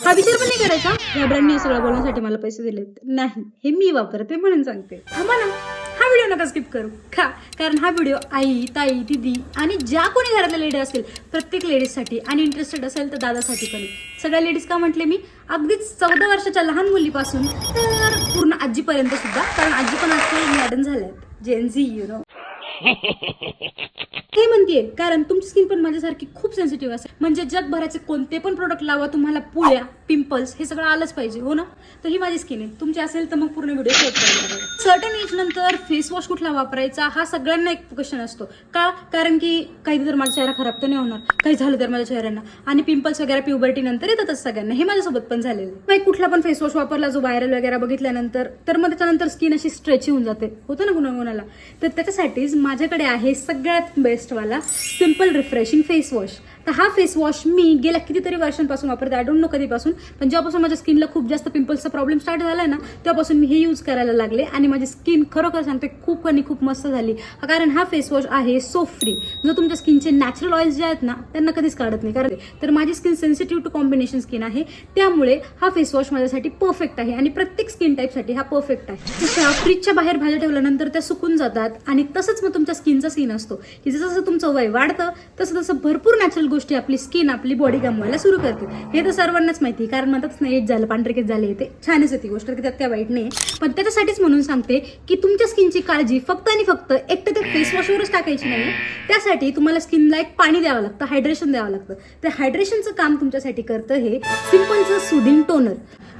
हा विचार पण नाही करायचा या ब्रँडने हे सगळं बोलण्यासाठी मला पैसे दिलेत. नाही, हे मी वापरते म्हणून सांगते. थांबा ना, हा व्हिडिओ नका स्किप करू का, कारण हा व्हिडिओ आई, ताई, दिदी आणि ज्या कोणी घरातल्या लेडी असतील प्रत्येक लेडीजसाठी आणि इंटरेस्टेड असेल तर दादासाठी पण. सगळ्या लेडीज का म्हटले मी, अगदीच 14 वर्षाच्या लहान मुलीपासून तर पूर्ण आजीपर्यंत सुद्धा, कारण आजी पण आजकाल मॉडर्न झाल्यात, जेनझी यू नो. हे म्हणतेय कारण तुमची स्किन पण माझ्यासारखी खूप सेन्सिटिव्ह असेल, म्हणजे जगभराचे कोणते पण प्रोडक्ट लावा तुम्हाला पुळ्या, पिंपल्स हे सगळं आलंच पाहिजे, हो ना. तर ही माझी स्किन आहे, तुमची असेल तर मग पूर्ण व्हिडिओ शेअर करा. सर्टन एज नंतर फेस वॉश कुठला वापरायचा हा सगळ्यांना एक क्वेश्चन असतो का, कारण की काही तर माझा चेहरा खराब तर नाही होणार, काही झालं तर माझ्या चेहऱ्यांना, आणि पिंपल्स वगैरे प्युबर्टी नंतर येतातच सगळ्यांना. हे माझ्यासोबत पण झालेलं आहे. कुठला पण फेस वॉश वापरला जो व्हायरल वगैरे बघितल्यानंतर तर मग त्याच्यानंतर स्किन अशी स्ट्रेची होऊन जाते, होतं ना कोणाकोणाला. तर त्याच्यासाठीच माझ्याकडे आहे सगळ्यात बेस्टवाला सिम्पल रिफ्रेशिंग फेस वॉश. तर हा फेस वॉश मी गेल्या कितीतरी वर्षांपासून वापरते, आय डोंट नो कधीपासून, पण जेव्हापासून माझ्या स्किनला खूप जास्त पिंपल्सचा प्रॉब्लेम स्टार्ट झाला ना तेव्हापासून मी हे यूज करायला लागले आणि माझी स्किन खरोखर सांगते खूप आणि खूप मस्त झाली. कारण हा फेस वॉश आहे सोप फ्री, जो तुमच्या स्किनचे नॅचरल ऑइल्स जे आहेत ना त्यांना कधीच काढत नाही. कारण तर माझी skin sensitive to combination skin आहे, त्यामुळे हा फेस वॉश माझ्यासाठी परफेक्ट आहे आणि प्रत्येक स्किन टाईपसाठी हा परफेक्ट आहे. जसं फ्रीजच्या बाहेर भाज्या ठेवल्यानंतर त्या सुकून जातात आणि तसंच मग तुमच्या स्किनचा सीन असतो की जसं जसं तुमचं वय वाढतं तसं तसं भरपूर नॅचरल गोष्टी आपली स्किन, आपली बॉडी गमवायला सुरू करते. हे तर सर्वांनाच माहिती, कारण म्हणतात ना एज झालं पांढरेकेस झाले, ते छानच आहे ती गोष्ट, की त्यात काय वाईट नाही. पण त्याच्यासाठीच म्हणून सांगते की तुमच्या स्किनची काळजी फक्त आणि फक्त एक तर ते फेस वॉशवरच टाकायची नाही, त्यासाठी तुम्हाला स्किनला एक पाणी द्यावं लागतं, हायड्रेशन द्यावं लागतं. तर हायड्रेशनचं काम तुमच्यासाठी करतं हे सिम्पलचं सुदिंग टोनर.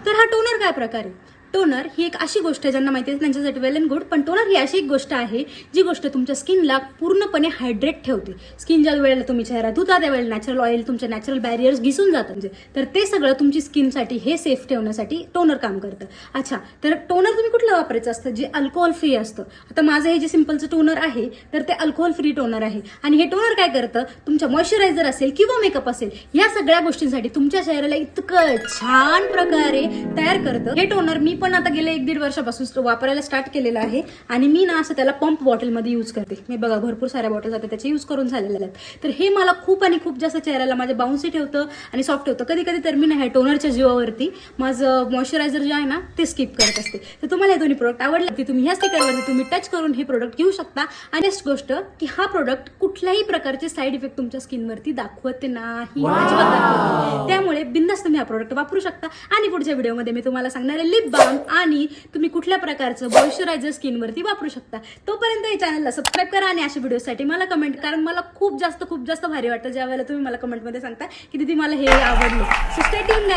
तर हा टोनर काय प्रकार आहे? टोनर ही एक अशी गोष्ट आहे, ज्यांना माहिती आहे त्यांच्यासाठी वेल अँड गुड, पण टोनर ही अशी एक गोष्ट आहे जी गोष्ट तुमच्या स्किनला पूर्णपणे हायड्रेट ठेवते. स्किन ज्या वेळेला तुम्ही चेहरा धुता त्यावेळेला नॅचरल ऑइल, तुमचे नॅचरल बॅरियर्स घिसून जातात, म्हणजे तर ते सगळं तुमची स्किनसाठी हे सेफ ठेवण्यासाठी टोनर काम करतं. अच्छा, तर टोनर तुम्ही कुठलं वापरायचं असतं जे अल्कोहोल फ्री असतं. आता माझं हे जे सिम्पलचं टोनर आहे तर ते अल्कोहोल फ्री टोनर आहे, आणि हे टोनर काय करतं, तुमच्या मॉइश्चरायझर असेल किंवा मेकअप असेल या सगळ्या गोष्टींसाठी तुमच्या चेहऱ्याला इतकं छान प्रकारे तयार करतं. हे टोनर मी पण आता गेले 1-1.5 वर्षापासून वापरायला स्टार्ट केलेलं आहे, आणि मी ना असं त्याला पंप बॉटलमध्ये यूज करते. मी बघा भरपूर साऱ्या बॉटल्स आता त्याचे यूज करून झालेल्या आहेत. तर हे मला खूप आणि खूप जास्त चेहऱ्याला माझ्या बाउन्सी ठेवतं आणि सॉफ्ट ठेवतं. कधी कधी तर मी ना ह्या टोनरच्या जीवावरती माझं मॉइश्चरायझर जे आहे ना ते स्किप करत असते. तर तुम्हाला हे दोन्ही प्रोडक्ट आवडले की तुम्ही ह्या स्टिकरवरती तुम्ही टच करून हे प्रोडक्ट घेऊ शकता. आणि नेक्स्ट गोष्ट की हा प्रोडक्ट कुठल्याही प्रकारचे साईड इफेक्ट तुमच्या स्किनवरती दाखवत नाही, अजिबात दाखवत नाही. त्यामुळे बिंदास तुम्ही हा प्रोडक्ट वापरू शकता. आणि पुढच्या व्हिडिओमध्ये मी तुम्हाला सांगणार आहे लिप बाम आणि तुम्ही कुठल्या प्रकारचं मॉइश्चरायझर स्किनवरती वापरू शकता. तोपर्यंत या चॅनलला सबस्क्राईब करा आणि अशा व्हिडिओसाठी मला कमेंट, कारण मला खूप जास्त भारी वाटतं ज्या वेळेला तुम्ही मला कमेंटमध्ये सांगता की दीदी मला हे आवडलं. So stay tuned guys.